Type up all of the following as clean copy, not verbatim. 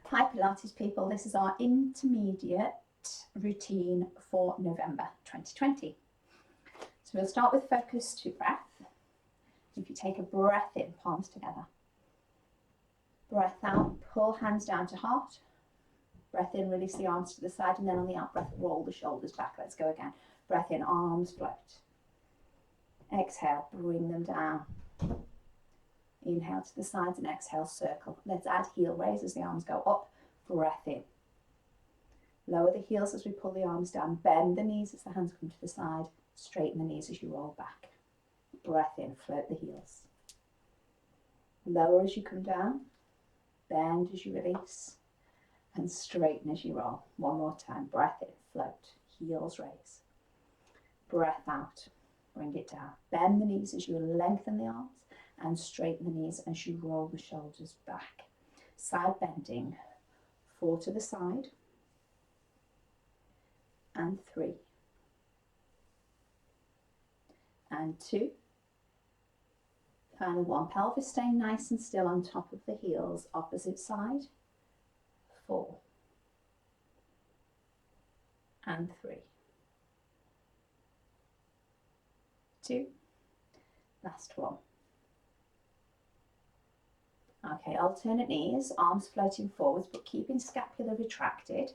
Hi Pilates people, this is our intermediate routine for November 2020. So we'll start with focus to breath. If you take a breath in, palms together. Breath out, pull hands down to heart. Breath in, release the arms to the side, and then on the out breath, roll the shoulders back. Let's go again. Breath in, arms float. Exhale, bring them down. Inhale to the sides and exhale, circle. Let's add heel raise as the arms go up. Breath in. Lower the heels as we pull the arms down. Bend the knees as the hands come to the side. Straighten the knees as you roll back. Breath in, float the heels. Lower as you come down. Bend as you release. And straighten as you roll. One more time. Breath in, float. Heels raise. Breath out. Bring it down. Bend the knees as you lengthen the arms. And straighten the knees as you roll the shoulders back. Side bending. 4 to the side. And 3. And 2. Final 1. Pelvis staying nice and still on top of the heels. Opposite side. 4. And 3. 2. Last 1. Okay, alternate knees, arms floating forwards, but keeping scapula retracted.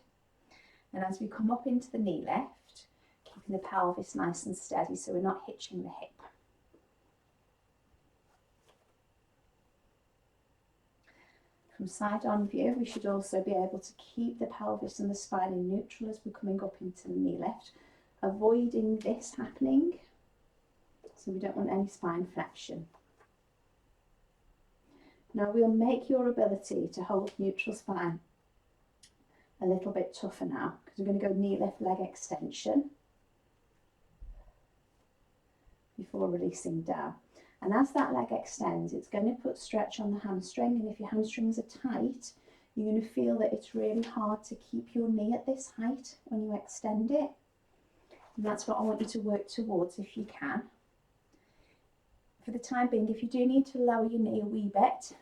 And as we come up into the knee lift, keeping the pelvis nice and steady so we're not hitching the hip. From side on view, we should also be able to keep the pelvis and the spine in neutral as we're coming up into the knee lift, avoiding this happening, so we don't want any spine flexion. Now we'll make your ability to hold neutral spine a little bit tougher now, because we're going to go knee lift, leg extension before releasing down. And as that leg extends, it's going to put stretch on the hamstring, and if your hamstrings are tight, you're going to feel that it's really hard to keep your knee at this height when you extend it. And that's what I want you to work towards if you can. For the time being, if you do need to lower your knee a wee bit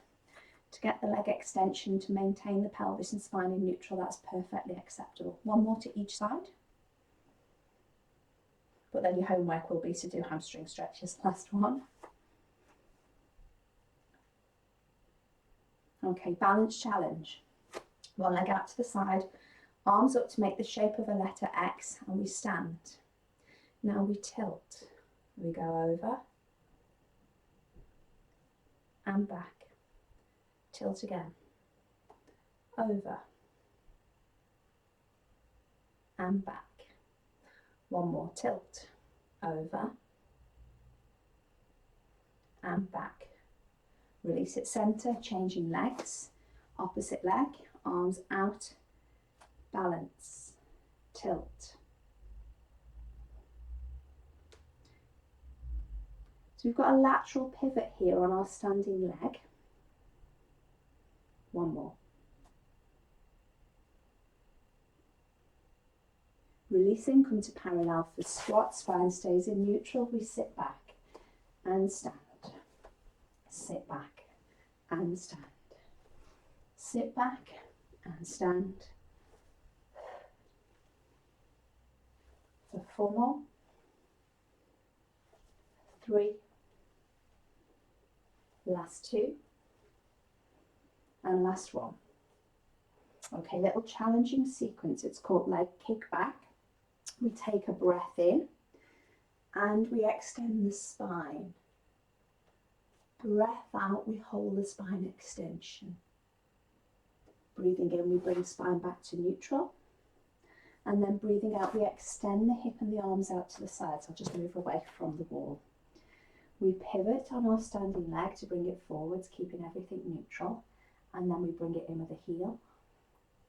to get the leg extension to maintain the pelvis and spine in neutral, that's perfectly acceptable. One more to each side. But then your homework will be to do hamstring stretches. Last one. Okay, balance challenge. One leg out to the side, arms up to make the shape of a letter X, and we stand. Now we tilt. We go over and back. Tilt again. Over and back. One more tilt. Over and back. Release at center, changing legs. Opposite leg, arms out, balance, tilt. So we've got a lateral pivot here on our standing leg. One more. Releasing, come to parallel for squat, spine stays in neutral. We sit back and stand. Sit back and stand. Sit back and stand. For 4 more. 3. Last 2. And last 1. Okay, little challenging sequence. It's called leg kick back. We take a breath in and we extend the spine. Breath out, we hold the spine extension. Breathing in, we bring spine back to neutral. And then breathing out, we extend the hip and the arms out to the sides. I'll just move away from the wall. We pivot on our standing leg to bring it forwards, keeping everything neutral. And then we bring it in with a heel,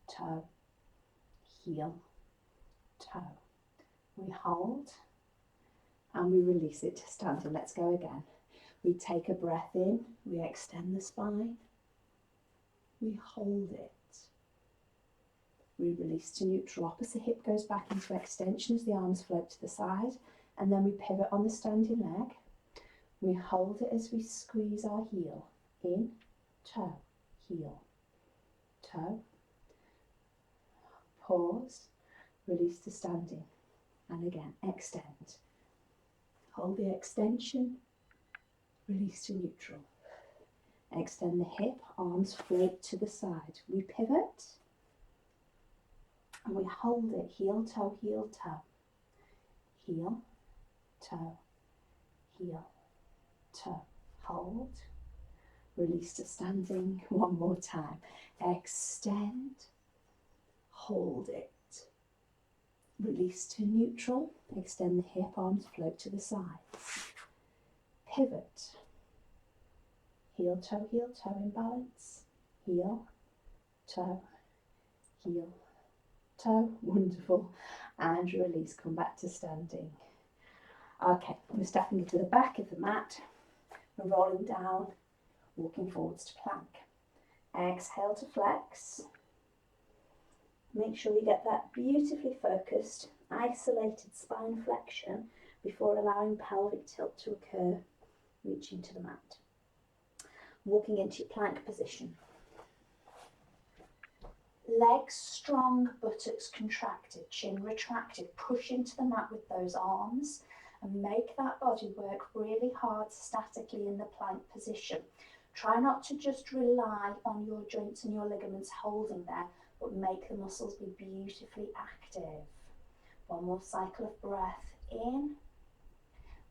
toe, heel, toe. We hold and we release it to standing. Let's go again. We take a breath in, we extend the spine, we hold it. We release to neutral. Opposite hip goes back into extension as the arms float to the side, and then we pivot on the standing leg. We hold it as we squeeze our heel in, toe, heel, toe, pause, release to standing, and again, extend. Hold the extension, release to neutral. Extend the hip, arms float to the side. We pivot, and we hold it, heel, toe, heel, toe. Heel, toe, heel, toe. Hold, release to standing. One more time. Extend, hold it. Release to neutral. Extend the hip, arms float to the sides. Pivot. Heel, toe in balance. Heel, toe, heel, toe. Wonderful. And release, come back to standing. Okay, we're stepping into the back of the mat. We're rolling down, walking forwards to plank. Exhale to flex. Make sure you get that beautifully focused, isolated spine flexion before allowing pelvic tilt to occur, reaching to the mat. Walking into your plank position. Legs strong, buttocks contracted, chin retracted. Push into the mat with those arms and make that body work really hard statically in the plank position. Try not to just rely on your joints and your ligaments holding there, but make the muscles be beautifully active. One more cycle of breath in,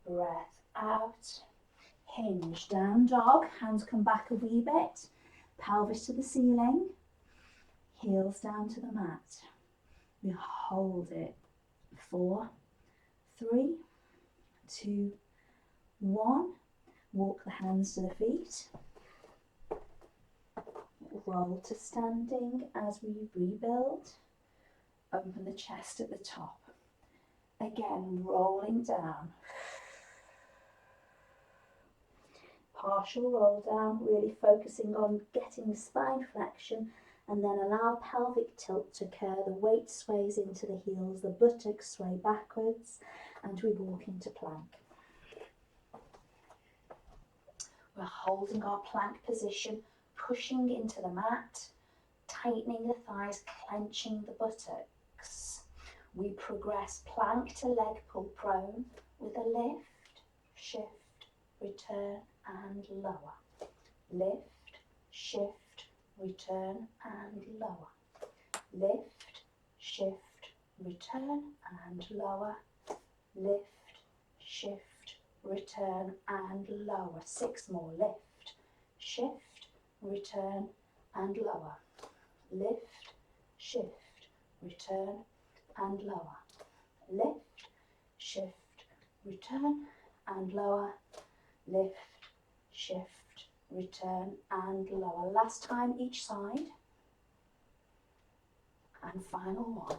breath out. Hinge, down dog, hands come back a wee bit, pelvis to the ceiling, heels down to the mat. We hold it. 4, 3, 2, 1. Walk the hands to the feet. Roll to standing as we rebuild. Open the chest at the top. Again, rolling down. Partial roll down, really focusing on getting spine flexion, and then allow pelvic tilt to occur. The weight sways into the heels, the buttocks sway backwards, and we walk into plank. We're holding our plank position, pushing into the mat, tightening the thighs, clenching the buttocks. We progress plank to leg pull prone with a lift, shift, return, and lower. Lift, shift, return, and lower. Lift, shift, return, and lower. Lift, shift, return, and lower. 6 more. Lift, shift, return, and lower. Lift, shift, return, and lower. Lift, shift, return, and lower. Lift, shift, return, and lower. Last time each side. And final one.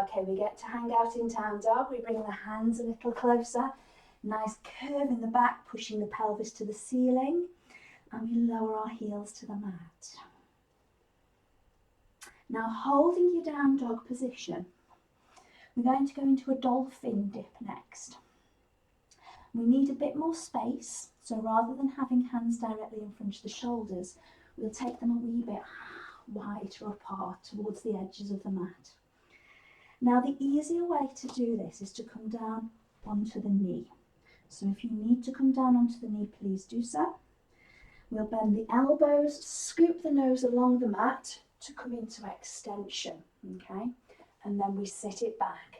Okay, we get to hang out in down dog. We bring the hands a little closer. Nice curve in the back, pushing the pelvis to the ceiling. And we lower our heels to the mat. Now, holding your down dog position, we're going to go into a dolphin dip next. We need a bit more space, so rather than having hands directly in front of the shoulders, we'll take them a wee bit wider apart towards the edges of the mat. Now, the easier way to do this is to come down onto the knee. So if you need to come down onto the knee, please do so. We'll bend the elbows, scoop the nose along the mat to come into extension, okay? And then we sit it back.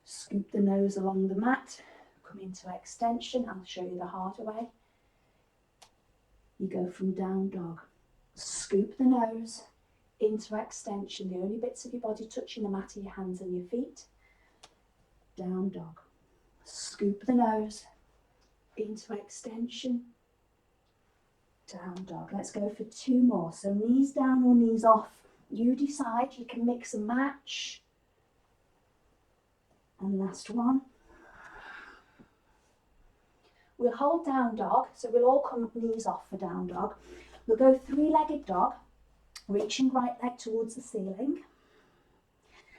Scoop the nose along the mat, come into extension. I'll show you the harder way. You go from down dog. Scoop the nose into extension. The only bits of your body touching the mat are your hands and your feet. Down dog. Scoop the nose into extension. Down dog. Let's go for 2 more. So knees down or knees off. You decide. You can mix and match. And last one. We'll hold down dog. So we'll all come knees off for down dog. We'll go 3-legged dog, reaching right leg towards the ceiling.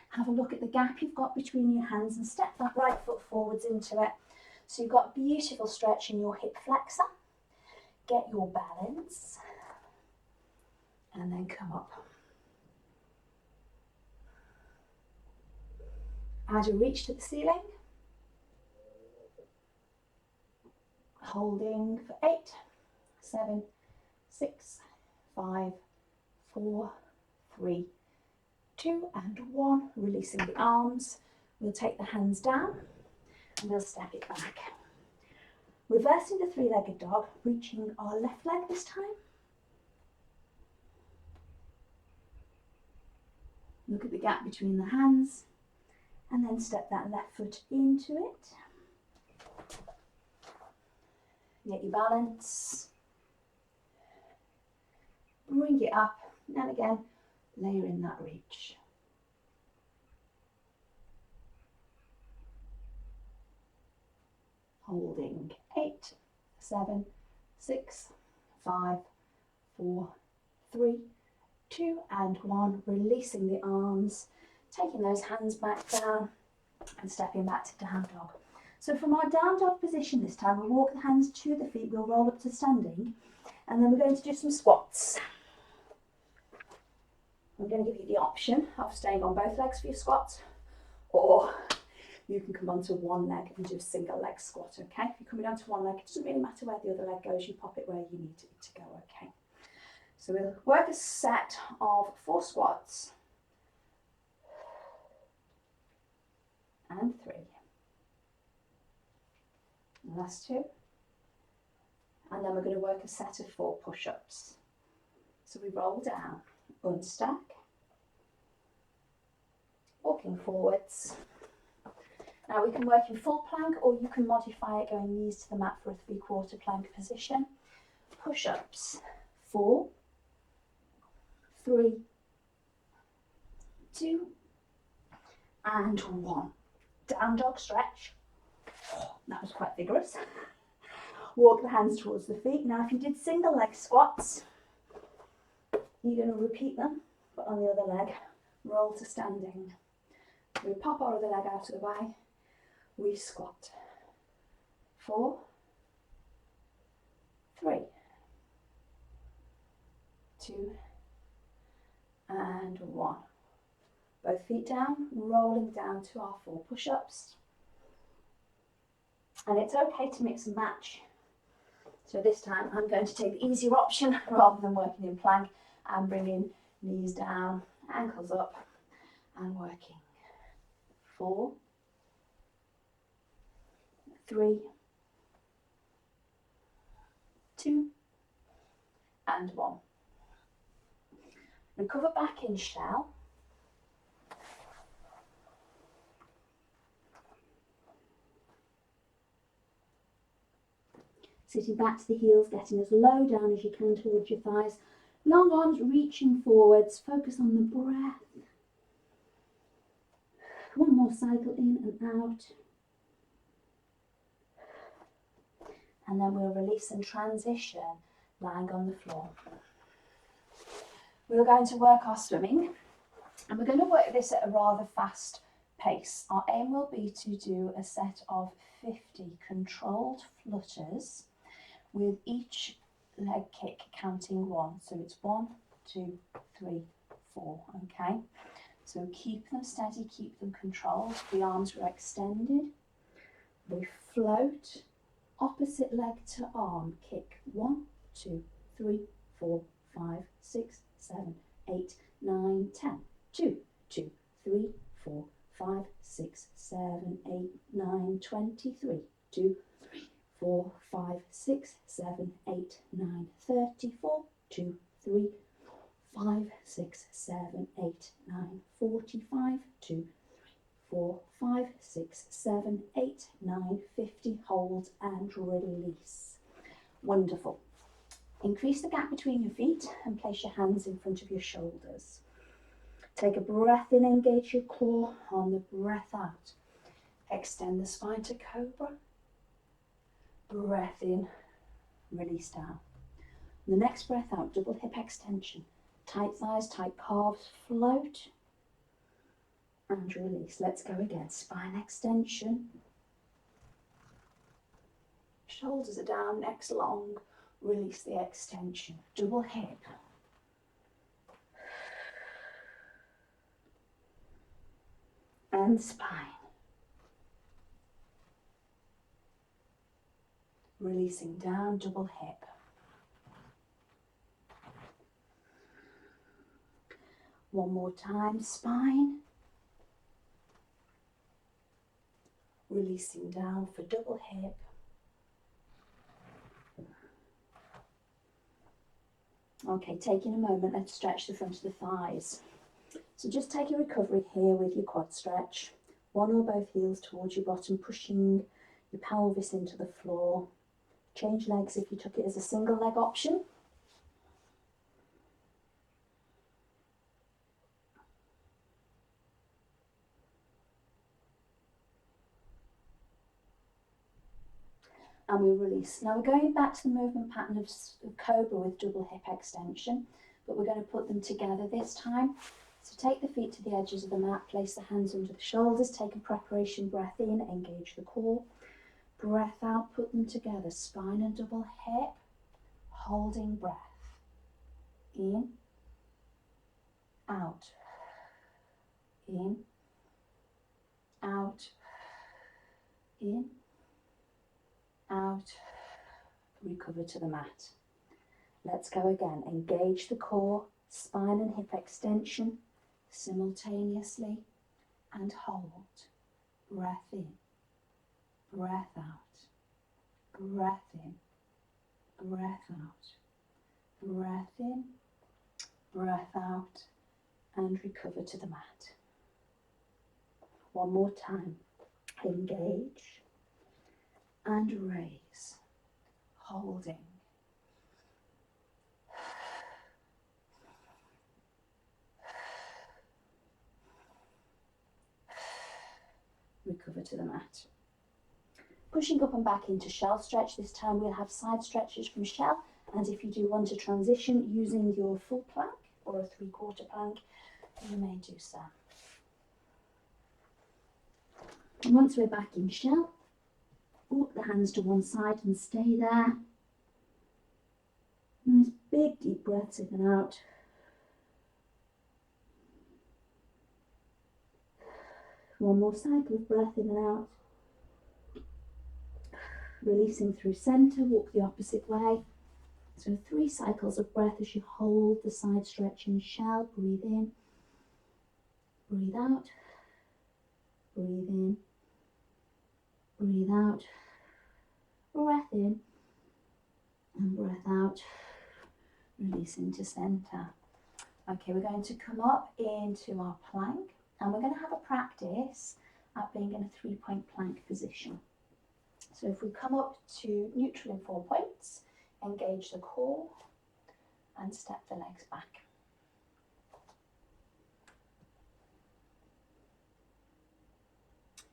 Have a look at the gap you've got between your hands and step that right foot forwards into it. So you've got beautiful stretch in your hip flexor. Get your balance and then come up. Add a reach to the ceiling. Holding for 8, 7, 6, 5, 4, 3, 2 and 1. Releasing the arms. We'll take the hands down and we'll step it back. Reversing the three-legged dog, reaching our left leg this time. Look at the gap between the hands and then step that left foot into it. Get your balance. Bring it up and again, layer in that reach. Holding 8, 7, 6, 5, 4, 3, 2 and 1. Releasing the arms, taking those hands back down and stepping back to down dog. So from our down dog position this time, we'll walk the hands to the feet, we'll roll up to standing, and then we're going to do some squats. I'm going to give you the option of staying on both legs for your squats, or you can come onto one leg and do a single leg squat, okay? If you're coming onto one leg, it doesn't really matter where the other leg goes, you pop it where you need it to go, okay? So we'll work a set of 4 squats and 3. And last 2. And then we're going to work a set of 4 push-ups. So we roll down, unstack, walking forwards. Now we can work in full plank, or you can modify it going knees to the mat for a 3/4 plank position. Push-ups, 4, 3, 2 and 1. Down dog stretch. That was quite vigorous. Walk the hands towards the feet. Now if you did single leg squats, you're going to repeat them, but on the other leg, roll to standing. We pop our other leg out of the way, we squat. 4, 3, 2 and 1. Both feet down, rolling down to our 4 push-ups. And it's okay to mix and match. So this time I'm going to take the easier option rather than working in plank and bringing knees down, ankles up and working. 4, 3, 2 and 1. Recover back in shell. Sitting back to the heels, getting as low down as you can towards your thighs. Long arms reaching forwards, focus on the breath. One more cycle in and out. And then we'll release and transition, lying on the floor. We're going to work our swimming, and we're going to work this at a rather fast pace. Our aim will be to do a set of 50 controlled flutters with each leg kick counting 1. So it's 1, 2, 3, 4, okay? So keep them steady, keep them controlled. The arms are extended. We float, opposite leg to arm, kick 1, 2, 3, 4, 5, 6, 7, 8, 9, 10. 2, 2, 3, 4, 5, 6, 7, 8, 9, 23. 2, 3, 4, 5, 6, 7, 8, 9, 34. 2, 3, 5, 6, 7, 8, 9, 45. 2, 3, 4, 5, 6, 7, 8, 9, 50. Hold and release. Wonderful. Increase the gap between your feet and place your hands in front of your shoulders. Take a breath in, engage your core. On the breath out, extend the spine to cobra. Breath in, release down. The next breath out, double hip extension. Tight thighs, tight calves, float and release. Let's go again. Spine extension. Shoulders are down, neck's long. Release the extension. Double hip. and spine. Releasing down, double hip. One more time, spine. Releasing down for double hip. Okay, taking a moment, let's stretch the front of the thighs. So just take a recovery here with your quad stretch. One or both heels towards your bottom, pushing your pelvis into the floor. Change legs if you took it as a single leg option. And we release. Now we're going back to the movement pattern of cobra with double hip extension, but we're going to put them together this time. So take the feet to the edges of the mat, place the hands under the shoulders, take a preparation breath in, engage the core. Breath out, put them together, spine and double hip, holding breath. In, out, in, out, in, out, recover to the mat. Let's go again. Engage the core, spine and hip extension simultaneously, and hold. Breath in, breath out, breath in, breath out, breath in, breath out, and recover to the mat. One more time. Engage and raise, holding. Recover to the mat. Pushing up and back into shell stretch. This time we'll have side stretches from shell, and if you do want to transition using your full plank or a 3/4 plank, you may do so. And once we're back in shell, walk the hands to one side and stay there. Nice big deep breaths in and out. One more cycle of breath in and out. Releasing through center, walk the opposite way. So 3 cycles of breath as you hold the side stretch in shell. Breathe in, breathe out, breathe in, breathe out, breath in, and breath out, releasing to center. Okay, we're going to come up into our plank, and we're going to have a practice at being in a 3-point plank position. So if we come up to neutral in 4 points, engage the core and step the legs back.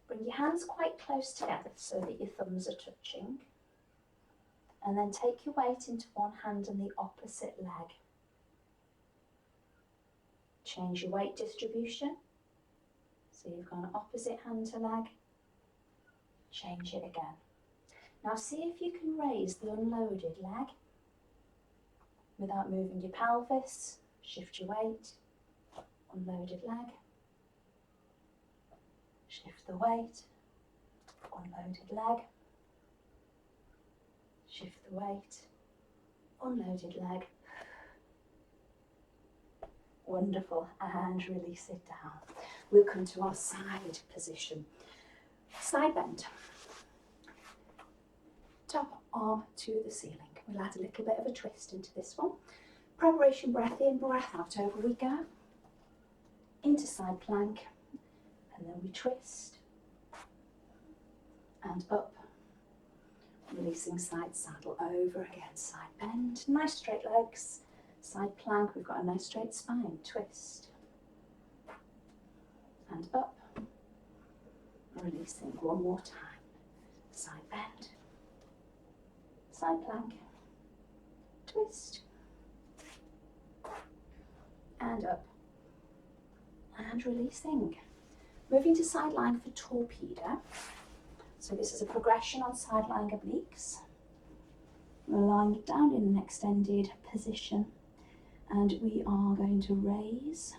Bring your hands quite close together so that your thumbs are touching, and then take your weight into one hand and the opposite leg. Change your weight distribution. So you've gone opposite hand to leg, change it again. Now see if you can raise the unloaded leg without moving your pelvis. Shift your weight, unloaded leg, shift the weight, unloaded leg, shift the weight, unloaded leg. Wonderful, and release it down. We'll come to our side position. Side bend. Top arm to the ceiling. We'll add a little bit of a twist into this one. Preparation breath in, breath out, over we go. Into side plank, and then we twist, and up. Releasing side saddle, over again, side bend, nice straight legs. Side plank, we've got a nice straight spine, twist, and up. Releasing one more time. Side bend, side plank, twist, and up. And releasing. Moving to side lying for torpedo. So this is a progression on side lying obliques. We're lying down in an extended position, and we are going to raise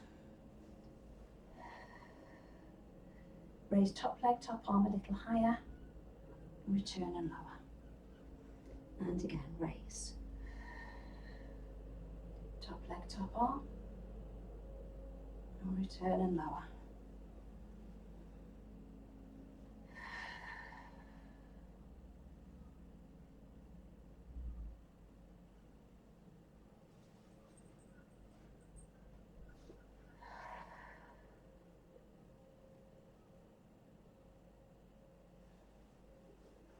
Raise top leg, top arm a little higher, return and lower. And again, raise. Top leg, top arm, and return and lower.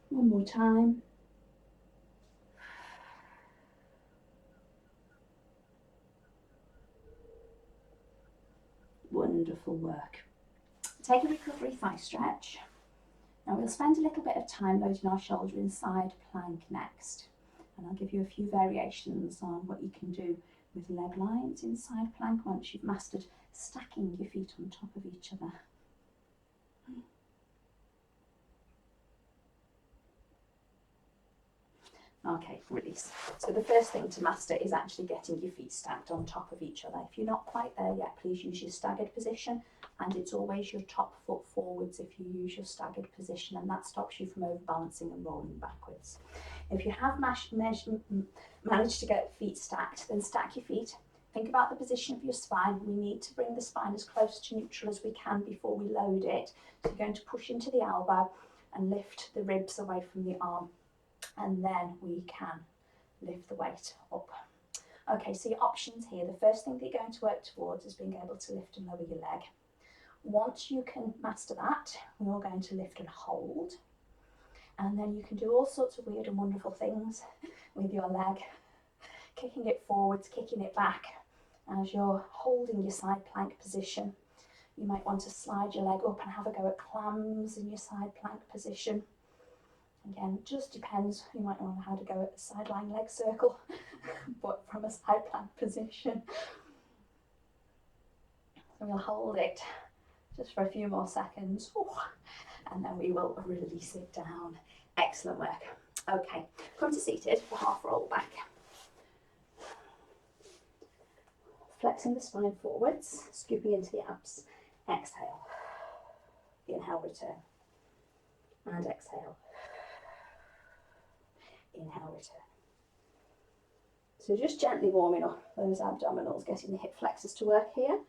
One more time. Wonderful work. Take a recovery thigh stretch. Now we'll spend a little bit of time loading our shoulder inside plank next. And I'll give you a few variations on what you can do with leg lines inside plank once you've mastered stacking your feet on top of each other. Okay, release. So the first thing to master is actually getting your feet stacked on top of each other. If you're not quite there yet, please use your staggered position, and it's always your top foot forwards if you use your staggered position, and that stops you from overbalancing and rolling backwards. If you have managed to get feet stacked, then stack your feet. Think about the position of your spine. We need to bring the spine as close to neutral as we can before we load it. So you're going to push into the elbow and lift the ribs away from the arm. And then we can lift the weight up. Okay, so your options here. The first thing that you're going to work towards is being able to lift and lower your leg. Once you can master that, we're going to lift and hold. And then you can do all sorts of weird and wonderful things with your leg. Kicking it forwards, kicking it back. As you're holding your side plank position, you might want to slide your leg up and have a go at clams in your side plank position. Again, it just depends. You might know how to go at a sideline leg circle, but from a side plank position. So we'll hold it just for a few more seconds, and then we will release it down. Excellent work. Okay, come to seated for half roll back. Flexing the spine forwards, scooping into the abs. Exhale. Inhale, return. And exhale. Inhale, return. So just gently warming up those abdominals, getting the hip flexors to work here.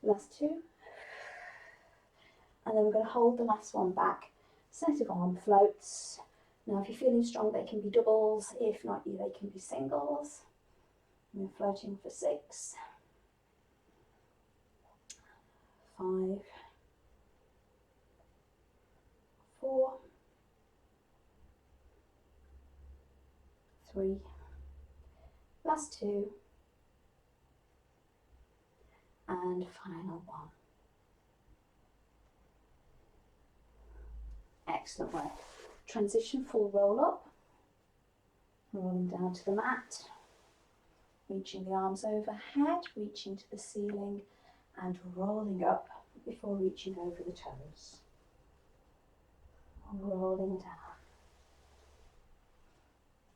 Last two. And then we're going to hold the last one back. Set of arm floats. Now if you're feeling strong, they can be doubles. If not, they can be singles. And we're floating for 6, 5, 4, 3, last 2, and final 1. Excellent work. Transition full roll up, rolling down to the mat, reaching the arms overhead, reaching to the ceiling and rolling up before reaching over the toes. Rolling down,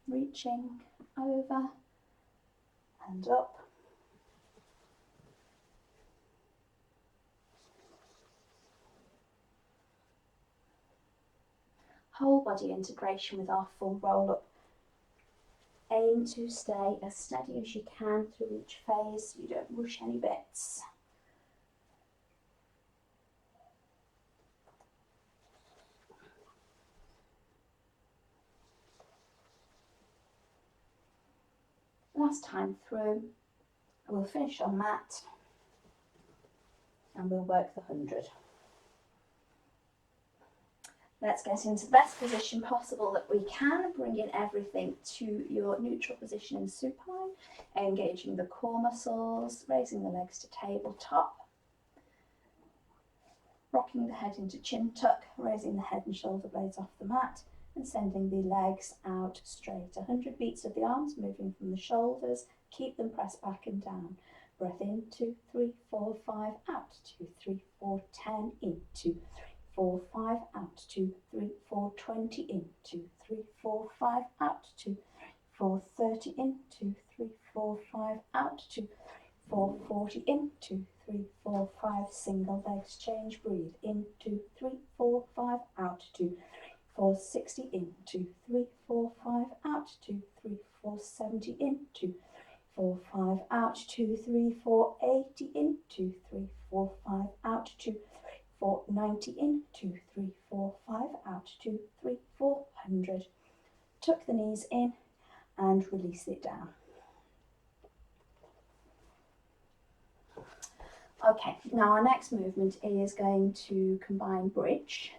reaching over and up. Whole body integration with our full roll up. Aim to stay as steady as you can through each phase, so you don't rush any bits. Last time through, we'll finish on mat and we'll work the 100. Let's get into the best position possible that we can, bringing everything to your neutral position in supine, engaging the core muscles, raising the legs to tabletop, rocking the head into chin tuck, raising the head and shoulder blades off the mat, and sending the legs out straight. 100 beats of the arms moving from the shoulders, keep them pressed back and down. breath in, 2, 3, 4, 5, out, 2, 3, 4, 10, in, 2, 3, 4, 5, out, 2, 3, 4, 20, in, 2, 3, 4, 5, out, 2, 3, 4, 30, in, 2, 3, 4, 5, out, 2, 3, 4, 40, in, 2, 3, 4, 5, single legs change, breathe, in, 2, 3, 4, 5, out, 2, 3, 4, 60, in, 2, 3, 4, 5, out, 2, 3, 4, 70, in, 2, 4, 5, out, 2, 3, 4, 80, in, 2, 3, 4, 5, out, 2, 3, 4, 90, in, 2, 3, 4, 5, out, 2, 3, 4, 100. Tuck the knees in and release it down. Okay, now our next movement is going to combine bridge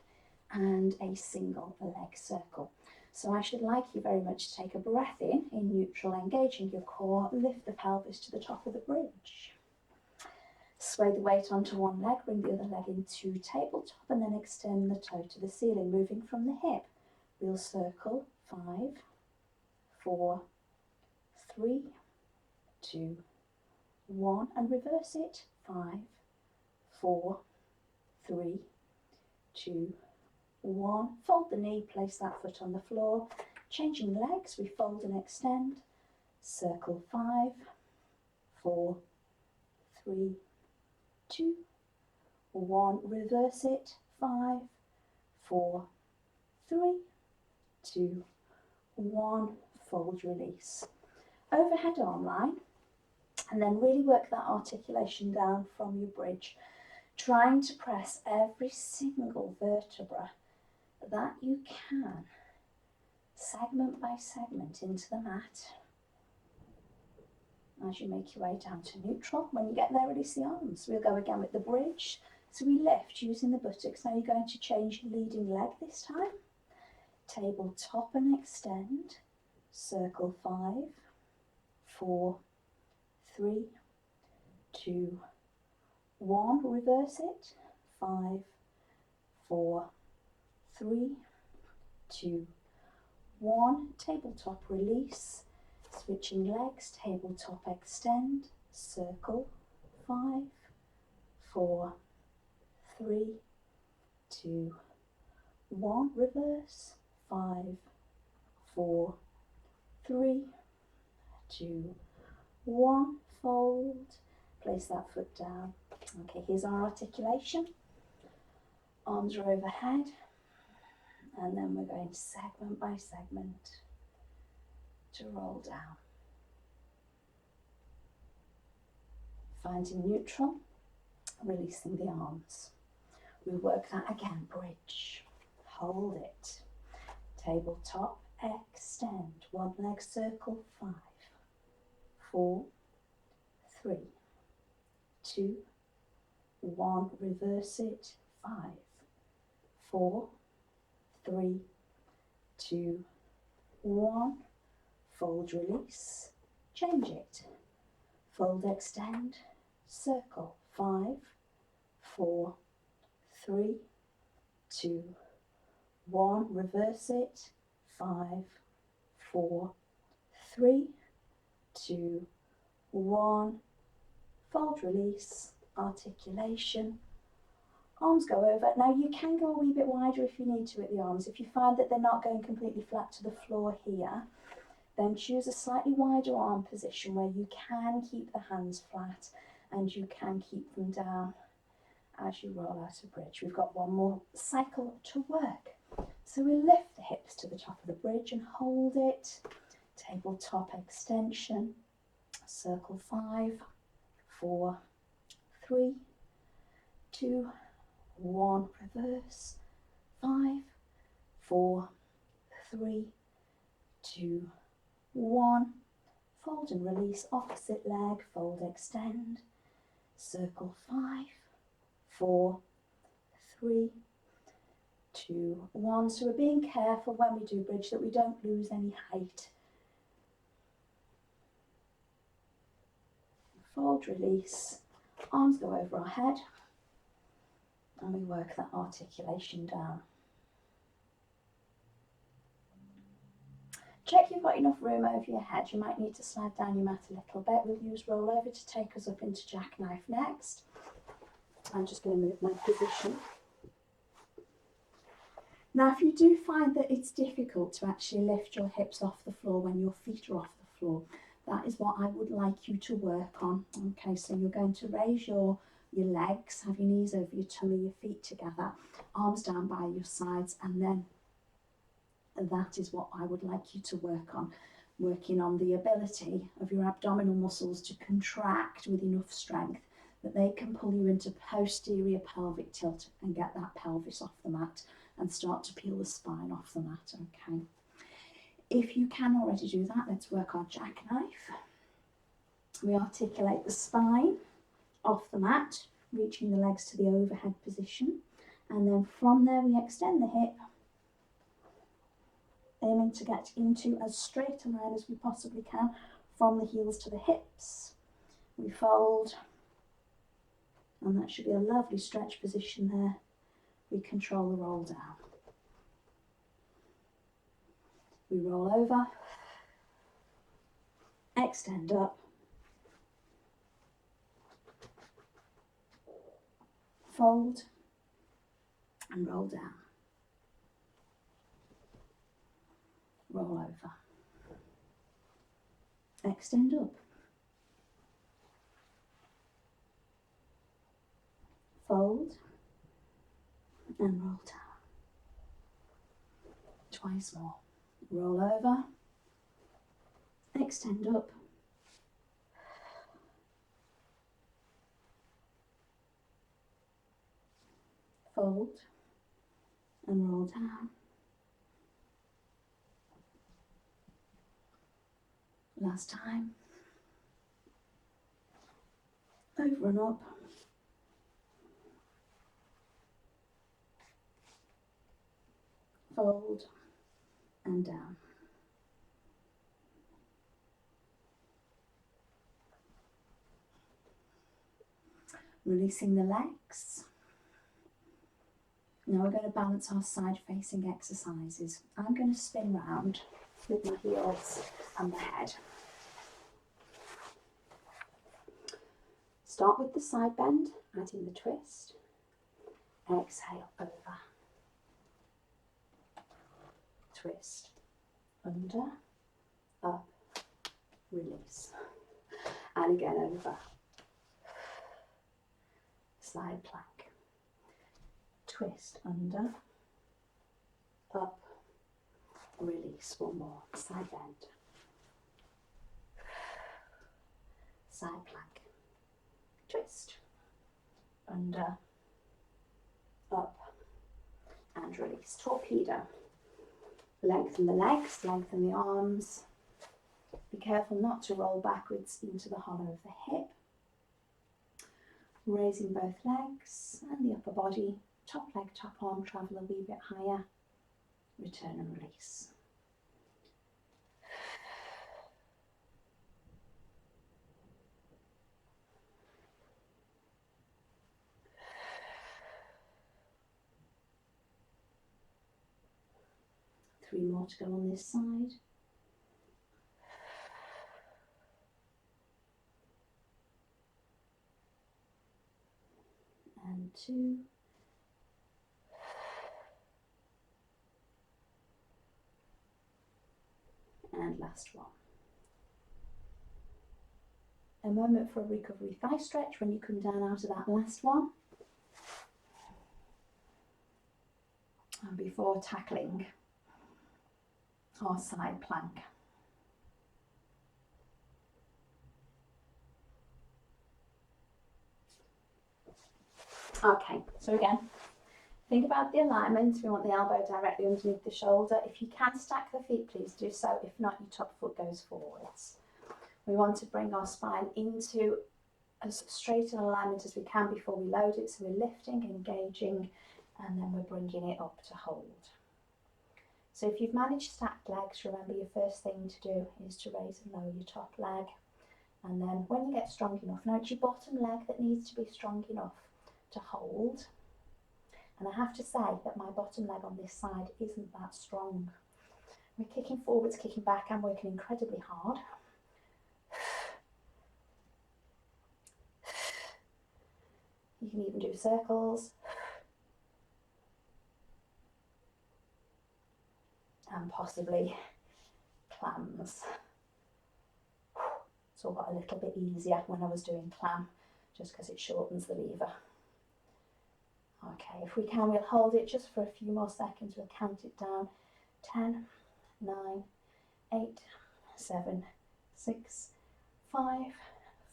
and a single leg circle. So I should like you very much to take a breath in neutral, engaging your core, lift the pelvis to the top of the bridge. Sway the weight onto one leg, bring the other leg into tabletop and then extend the toe to the ceiling, moving from the hip. We'll circle 5, 4, 3, 2, 1 and reverse it. 5, 4, 3, 2, 1. Fold the knee, place that foot on the floor. Changing legs, we fold and extend. Circle 5, 4, 3, 2, 1. Reverse it. 5, 4, 3, 2, 1. Fold, release. Overhead arm line. And then really work that articulation down from your bridge, trying to press every single vertebra that you can, segment by segment, into the mat. As you make your way down to neutral, when you get there, release the arms. We'll go again with the bridge. So we lift using the buttocks. Now you're going to change leading leg this time. Tabletop and extend. Circle 5, 4, 3, 2, 1. Reverse it. 5, 4, 3, 2, 1. Tabletop, release. Switching legs. Tabletop, extend. Circle. 5, 4, 3, 2, 1. Reverse. 5, 4, 3, 2, 1. Fold. Place that foot down. Okay, here's our articulation. Arms are overhead. And then we're going segment by segment to roll down. Finding neutral, releasing the arms. We work that again, bridge. Hold it. Tabletop, extend. One leg circle, 5, 4, 3, 2, 1. Reverse it. 5, 4, 3, 2, 1. Fold, release. Change it. Fold, extend. Circle. 5, 4, 3, 2, 1. Reverse it. 5, 4, 3, 2, 1. Fold, release. Articulation. Arms go over. Now you can go a wee bit wider if you need to at the arms. If you find that they're not going completely flat to the floor here, then choose a slightly wider arm position where you can keep the hands flat and you can keep them down as you roll out of bridge. We've got one more cycle to work. So we lift the hips to the top of the bridge and hold it. Tabletop extension. Circle 5, 4, 3, 2, 1. Reverse. 5, 4, 3, 2, 1. Fold and release. Opposite leg. Fold, extend. Circle 5, 4, 3, 2, 1. So we're being careful when we do bridge that we don't lose any height. Fold, release. Arms go over our head. And we work that articulation down. Check you've got enough room over your head. You might need to slide down your mat a little bit. We'll use roll over to take us up into jackknife next. I'm just going to move my position. Now, if you do find that it's difficult to actually lift your hips off the floor when your feet are off the floor, that is what I would like you to work on. Okay, so you're going to raise your legs, have your knees over your tummy, your feet together, arms down by your sides, and then that is what I would like you to work on. Working on the ability of your abdominal muscles to contract with enough strength that they can pull you into posterior pelvic tilt and get that pelvis off the mat and start to peel the spine off the mat, okay? If you can already do that, let's work our jackknife. We articulate the spine off the mat, reaching the legs to the overhead position, and then from there we extend the hip, aiming to get into as straight a line as we possibly can from the heels to the hips. We fold, and that should be a lovely stretch position there. We control the roll down. We roll over, extend up, fold, and roll down. Roll over, extend up, fold, and roll down. Twice more. Roll over, extend up, fold, and roll down. Last time. Over and up. Fold and down. Releasing the legs. Now we're going to balance our side facing exercises. I'm going to spin round with my heels and my head. Start with the side bend, adding the twist. Exhale over. Twist, under, up, release. And again over. Side plank. Twist, under, up, release. One more. Side bend. Side plank. Twist, under, up, and release. Torpedo. Lengthen the legs, lengthen the arms. Be careful not to roll backwards into the hollow of the hip. Raising both legs and the upper body. Top leg, top arm, travel a wee bit higher. Return and release. Three more to go on this side. And two. And last one. A moment for a recovery thigh stretch when you come down out of that last one. And before tackling our side plank. Okay, so again, think about the alignment. We want the elbow directly underneath the shoulder. If you can stack the feet, please do so. If not, your top foot goes forwards. We want to bring our spine into as straight an alignment as we can before we load it. So we're lifting, engaging, and then we're bringing it up to hold. So if you've managed stacked legs, remember your first thing to do is to raise and lower your top leg. And then when you get strong enough, now it's your bottom leg that needs to be strong enough to hold. And I have to say that my bottom leg on this side isn't that strong. We're kicking forwards, kicking back, and working incredibly hard. You can even do circles. And possibly clams. It's all got a little bit easier when I was doing clam, just because it shortens the lever. Okay, if we can, we'll hold it just for a few more seconds. We'll count it down. 10, 9, 8, 7, 6, 5,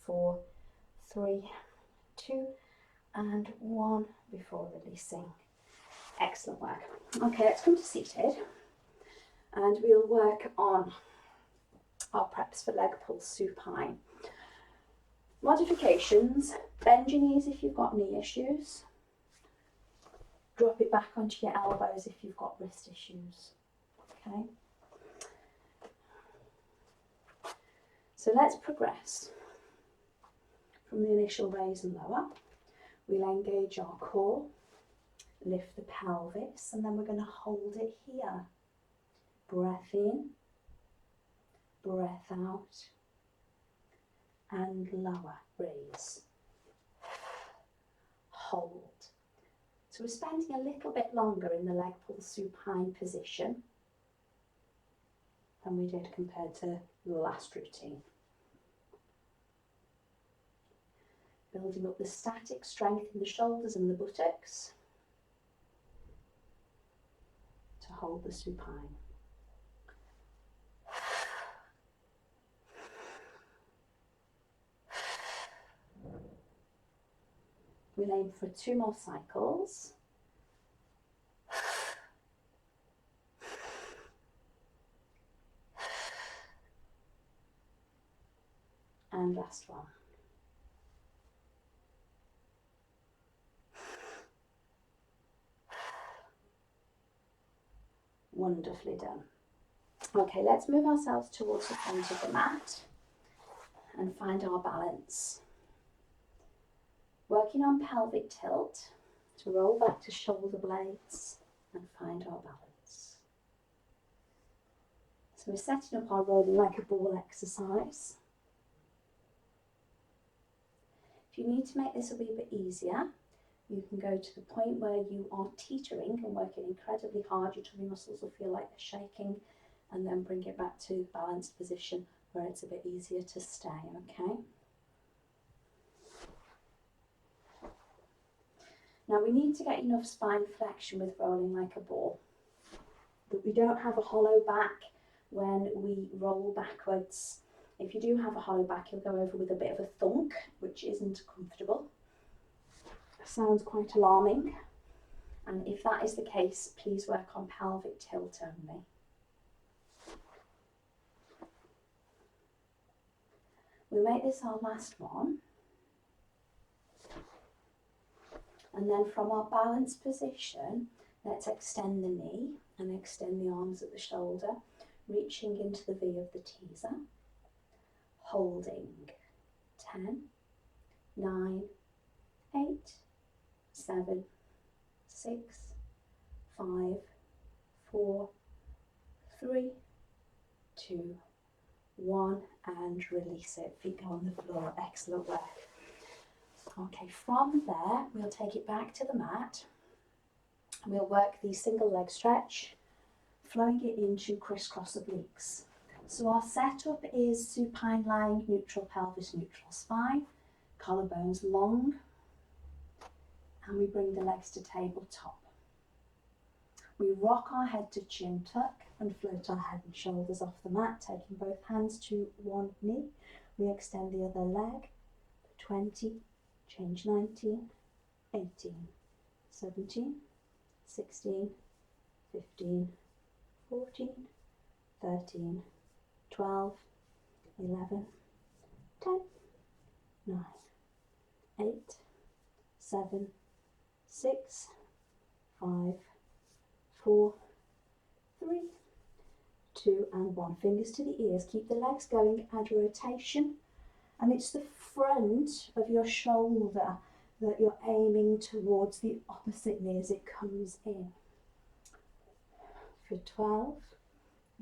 4, 3, 2, and 1 before releasing. Excellent work. Okay, let's come to seated, and we'll work on our preps for leg pull supine. Modifications: bend your knees if you've got knee issues. Drop it back onto your elbows if you've got wrist issues. Okay. So let's progress from the initial raise and lower. We'll engage our core, lift the pelvis, and then we're going to hold it here. Breath in, breath out, and lower, raise, hold. So we're spending a little bit longer in the leg pull supine position than we did compared to the last routine. Building up the static strength in the shoulders and the buttocks to hold the supine. We'll aim for 2 more cycles. And last one. Wonderfully done. Okay, let's move ourselves towards the front of the mat and find our balance. Working on pelvic tilt to roll back to shoulder blades and find our balance. So we're setting up our rolling like a ball exercise. If you need to make this a wee bit easier, you can go to the point where you are teetering and working incredibly hard. Your tummy muscles will feel like they're shaking, and then bring it back to balanced position where it's a bit easier to stay, okay? Now we need to get enough spine flexion with rolling like a ball, that we don't have a hollow back when we roll backwards. If you do have a hollow back, you'll go over with a bit of a thunk, which isn't comfortable. Sounds quite alarming. And if that is the case, please work on pelvic tilt only. We'll make this our last one. And then from our balanced position, let's extend the knee and extend the arms at the shoulder, reaching into the V of the teaser. Holding 10, 9, 8, 7, 6, 5, 4, 3, 2, 1, and release it. Feet go on the floor. Excellent work. Okay, from there, we'll take it back to the mat. We'll work the single leg stretch, flowing it into crisscross obliques. So our setup is supine lying, neutral pelvis, neutral spine, collarbones long, and we bring the legs to tabletop. We rock our head to chin tuck and float our head and shoulders off the mat, taking both hands to one knee. We extend the other leg, 20, change 19, 18, 17, 16, 15, 14, 13, 12, 11, 10, 9, 8, 7, 6, 5, 4, 3, 2, and 1. Fingers to the ears. Keep the legs going, add rotation. And it's the front of your shoulder that you're aiming towards the opposite knee as it comes in. For 12,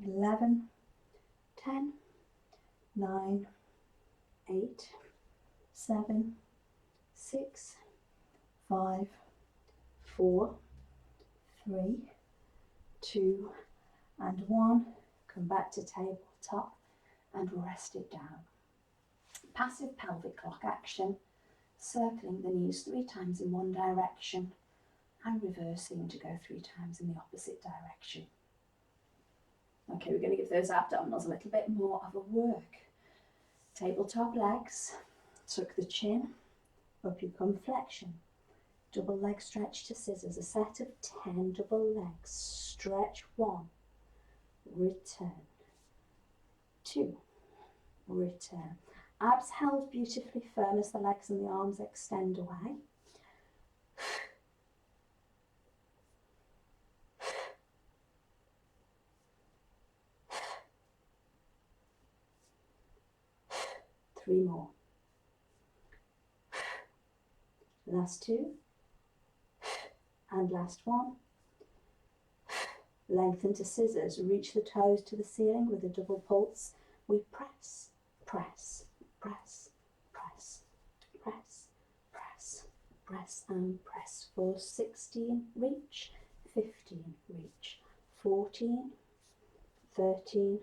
11, 10, 9, 8, 7, 6, 5, 4, 3, 2, and 1. Come back to tabletop and rest it down. Passive pelvic lock action, circling the knees 3 times in one direction and reversing to go 3 times in the opposite direction. Okay, we're going to give those abdominals a little bit more of a work. Tabletop legs, tuck the chin, up you come flexion. Double leg stretch to scissors, a set of 10 double legs. Stretch 1, return, 2, return. Abs held beautifully firm as the legs and the arms extend away. 3 more. Last 2. And last 1. Lengthen to scissors. Reach the toes to the ceiling with a double pulse. We press, press, press, press, press, press, press and press. For 16, reach. 15, reach. 14, 13,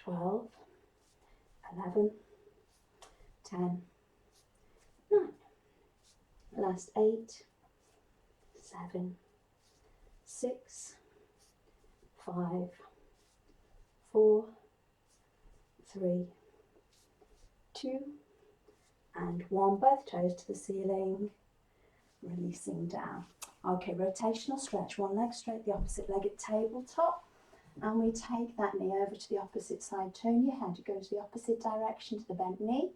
12, 11, 10, 9. Last 8, 7, 6, 5, 4, 3, 2, and 1. Both toes to the ceiling, releasing down. Okay, rotational stretch. One leg straight, the opposite leg at tabletop. And we take that knee over to the opposite side. Turn your head, go to the opposite direction to the bent knee.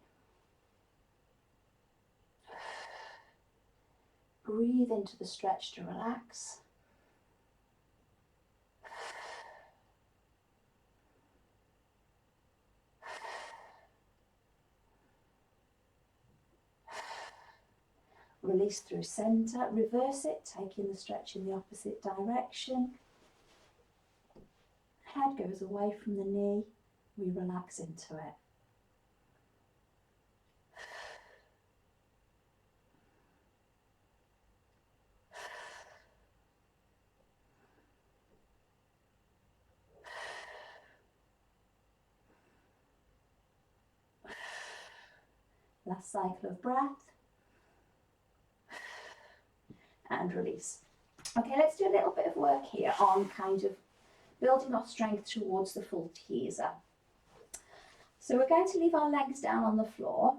Breathe into the stretch to relax. Release through center, reverse it, taking the stretch in the opposite direction. Head goes away from the knee, we relax into it. Last cycle of breath. And release. Okay, let's do a little bit of work here on kind of building our strength towards the full teaser. So we're going to leave our legs down on the floor,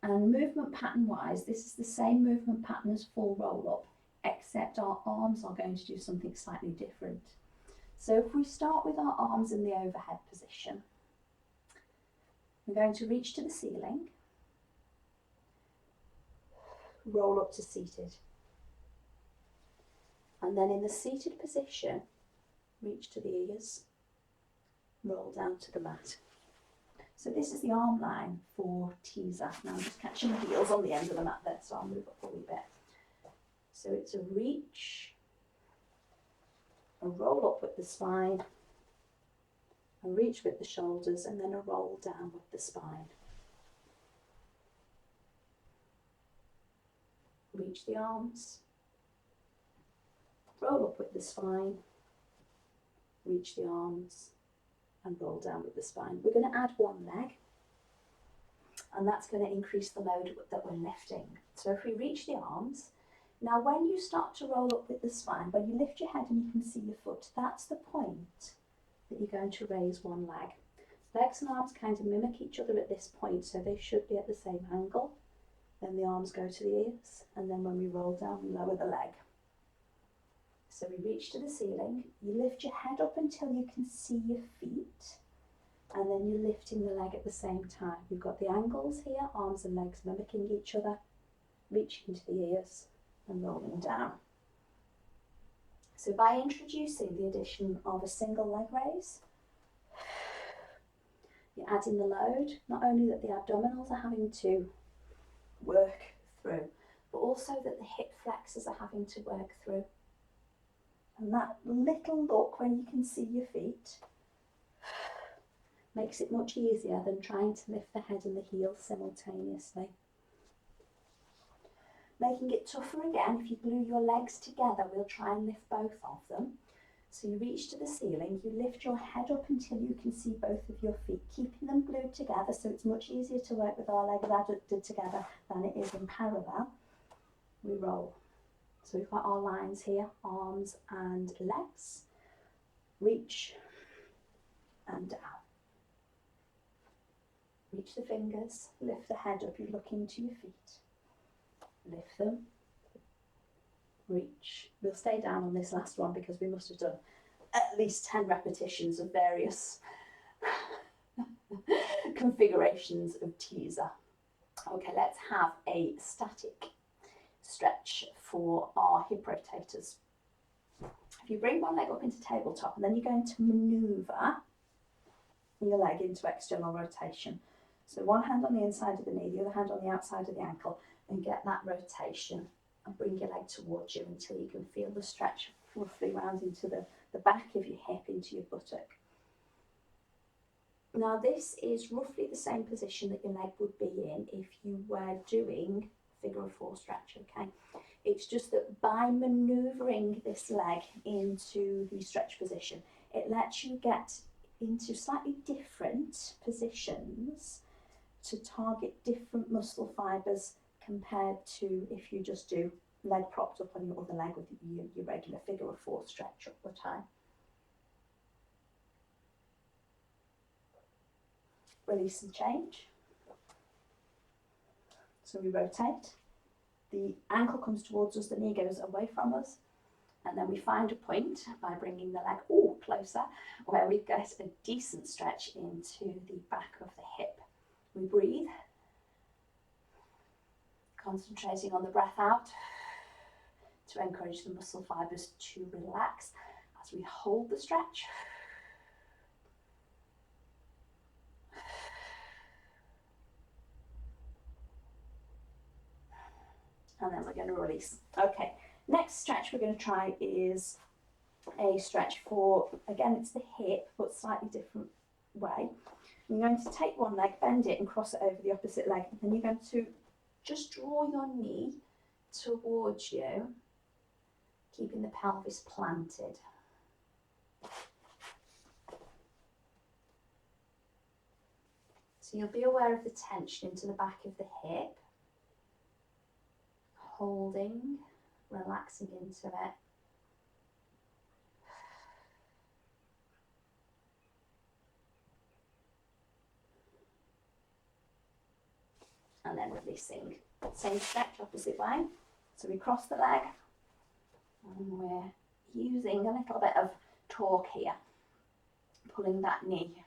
and movement pattern wise, this is the same movement pattern as full roll up, except our arms are going to do something slightly different. So if we start with our arms in the overhead position, we're going to reach to the ceiling, roll up to seated. And then in the seated position, reach to the ears, roll down to the mat. So this is the arm line for teaser. Now I'm just catching the heels on the end of the mat there, so I'll move up a wee bit. So it's a reach, a roll up with the spine, a reach with the shoulders, and then a roll down with the spine. Reach the arms, roll up with the spine, reach the arms, and roll down with the spine. We're going to add one leg, and that's going to increase the load that we're lifting. So if we reach the arms, now when you start to roll up with the spine, when you lift your head and you can see your foot, that's the point that you're going to raise one leg. Legs and arms kind of mimic each other at this point, so they should be at the same angle. Then the arms go to the ears, and then when we roll down, we lower the leg. So we reach to the ceiling, you lift your head up until you can see your feet, and then you're lifting the leg at the same time. You've got the angles here, arms and legs mimicking each other, reaching to the ears and rolling down. So by introducing the addition of a single leg raise, you're adding the load, not only that the abdominals are having to work through, but also that the hip flexors are having to work through. And that little look when you can see your feet Makes it much easier than trying to lift the head and the heels simultaneously. Making it tougher again, if you glue your legs together, we'll try and lift both of them. So you reach to the ceiling, you lift your head up until you can see both of your feet, keeping them glued together, so it's much easier to work with our legs adducted together than it is in parallel. We roll. So we've got our lines here, arms and legs. Reach and down. Reach the fingers, lift the head up, you're looking to your feet. Lift them, reach. We'll stay down on this last one because we must have done at least 10 repetitions of various configurations of teaser. Okay, let's have a static stretch for our hip rotators. If you bring one leg up into tabletop, and then you're going to manoeuvre your leg into external rotation. So one hand on the inside of the knee, the other hand on the outside of the ankle, and get that rotation and bring your leg towards you until you can feel the stretch roughly round into the back of your hip, into your buttock. Now this is roughly the same position that your leg would be in if you were doing figure of four stretch, okay? It's just that by manoeuvring this leg into the stretch position, it lets you get into slightly different positions to target different muscle fibres compared to if you just do leg propped up on your other leg with your regular figure of four stretch all the time. Release and change. So we rotate. The ankle comes towards us, the knee goes away from us, and then we find a point by bringing the leg closer where we get a decent stretch into the back of the hip. We breathe, concentrating on the breath out to encourage the muscle fibres to relax as we hold the stretch. And then we're going to release. Okay, next stretch we're going to try is a stretch for, again, it's the hip, but slightly different way. You're going to take one leg, bend it and cross it over the opposite leg, and then you're going to just draw your knee towards you, keeping the pelvis planted. So you'll be aware of the tension into the back of the hip, holding, relaxing into it. And then releasing. Same stretch, opposite way. So we cross the leg, and we're using a little bit of torque here, pulling that knee.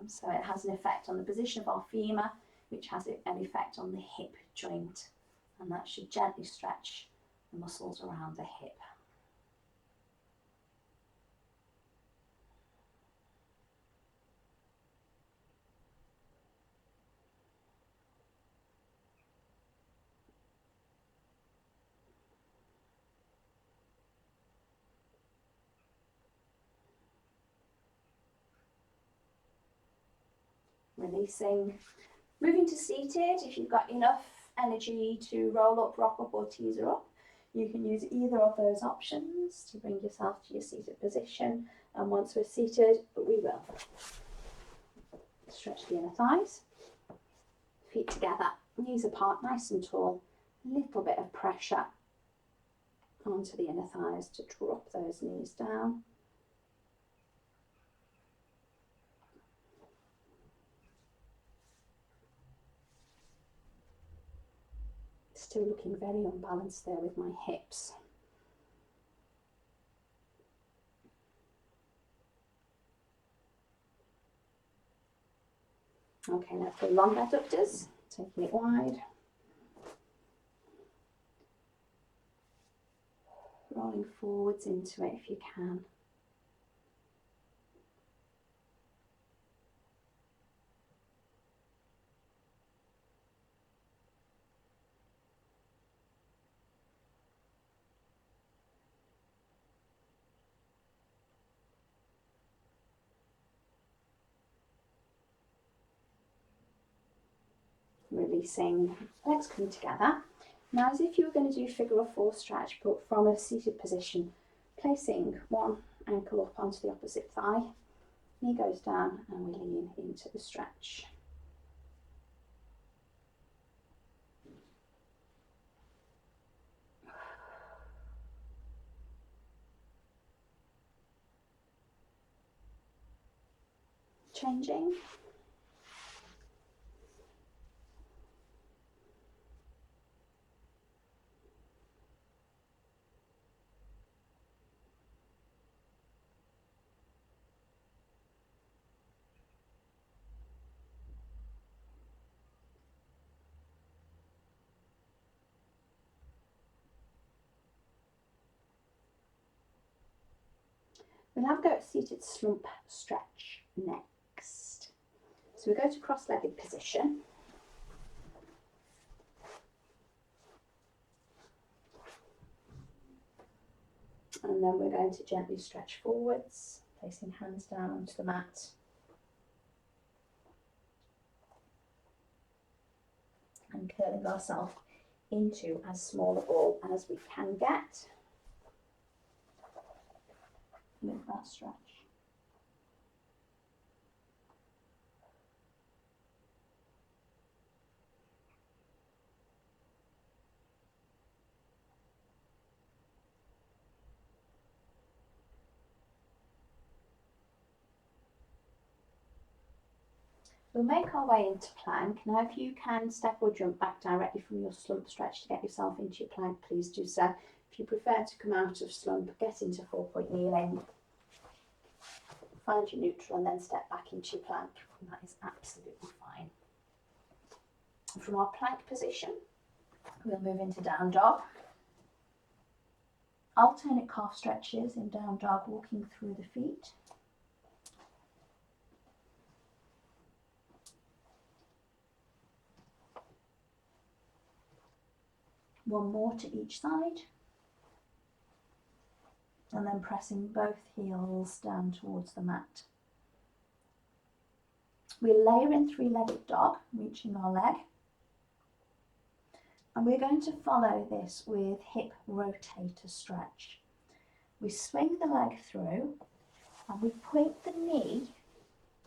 So it has an effect on the position of our femur, which has an effect on the hip joint, and that should gently stretch the muscles around the hip. Releasing. Moving to seated, if you've got enough energy to roll up, rock up or teaser up, you can use either of those options to bring yourself to your seated position. And once we're seated, we will stretch the inner thighs, feet together, knees apart, nice and tall, little bit of pressure onto the inner thighs to drop those knees down. Still looking very unbalanced there with my hips. Okay, now for long adductors, taking it wide. Rolling forwards into it if you can. Releasing, legs coming together. Now, as if you were going to do figure of four stretch, but from a seated position, placing one ankle up onto the opposite thigh, knee goes down, and we lean into the stretch. Changing. We'll have a go at seated slump stretch next. So we go to cross-legged position. And then we're going to gently stretch forwards, placing hands down onto the mat. And curling ourselves into as small a ball as we can get with that stretch. We'll make our way into plank. Now, if you can step or jump back directly from your slump stretch to get yourself into your plank, please do so. If you prefer to come out of slump, get into 4-point kneeling, find your neutral and then step back into your plank. And that is absolutely fine. From our plank position, we'll move into down dog. Alternate calf stretches in down dog, walking through the feet. One more to each side. And then pressing both heels down towards the mat. We'll layer in three-legged dog, reaching our leg. And we're going to follow this with hip rotator stretch. We swing the leg through and we point the knee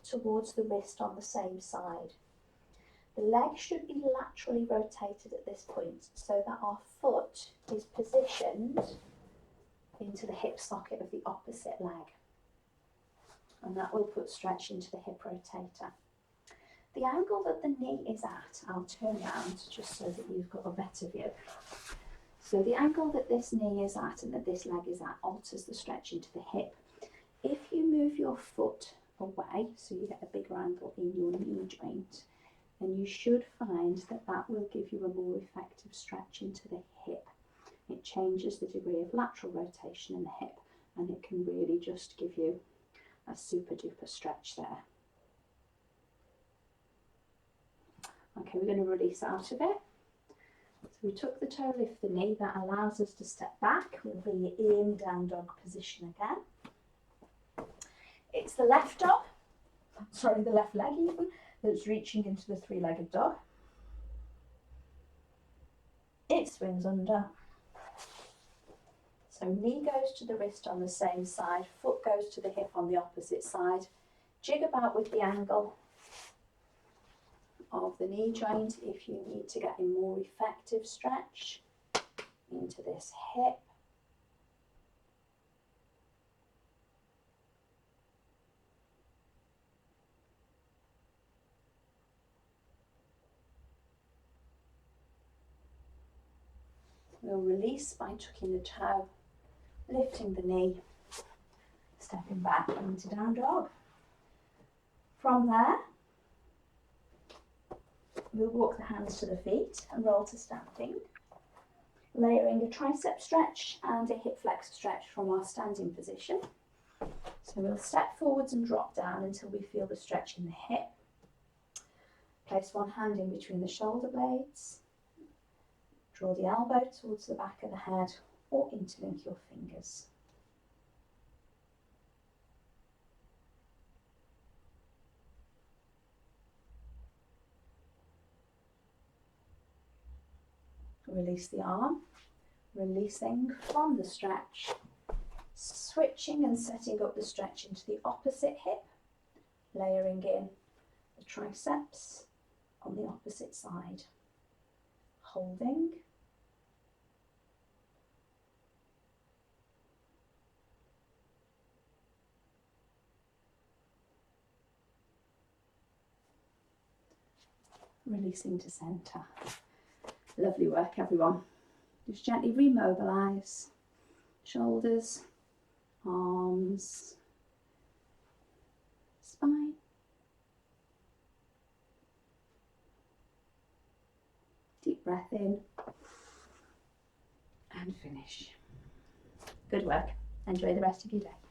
towards the wrist on the same side. The leg should be laterally rotated at this point so that our foot is positioned into the hip socket of the opposite leg. And that will put stretch into the hip rotator. The angle that the knee is at, I'll turn around just so that you've got a better view. So the angle that this knee is at and that this leg is at alters the stretch into the hip. If you move your foot away, so you get a bigger angle in your knee joint, then you should find that that will give you a more effective stretch into the hip. It changes the degree of lateral rotation in the hip, and it can really just give you a super duper stretch there. Okay, we're going to release out of it. So we tuck the toe, lift the knee, that allows us to step back. We'll be in down dog position again. It's the left dog, sorry, the left leg even, that's reaching into the three-legged dog. It swings under. So knee goes to the wrist on the same side, foot goes to the hip on the opposite side. Jig about with the angle of the knee joint if you need to get a more effective stretch into this hip. We'll release by tucking the toe, lifting the knee, stepping back into down dog. From there, we'll walk the hands to the feet and roll to standing, layering a tricep stretch and a hip flexor stretch from our standing position. So we'll step forwards and drop down until we feel the stretch in the hip. Place one hand in between the shoulder blades. Draw the elbow towards the back of the head or interlink your fingers. Release the arm, releasing from the stretch, switching and setting up the stretch into the opposite hip, layering in the triceps on the opposite side, holding, releasing to centre. Lovely work, everyone. Just gently remobilise shoulders, arms, spine. Deep breath in and finish. Good work. Enjoy the rest of your day.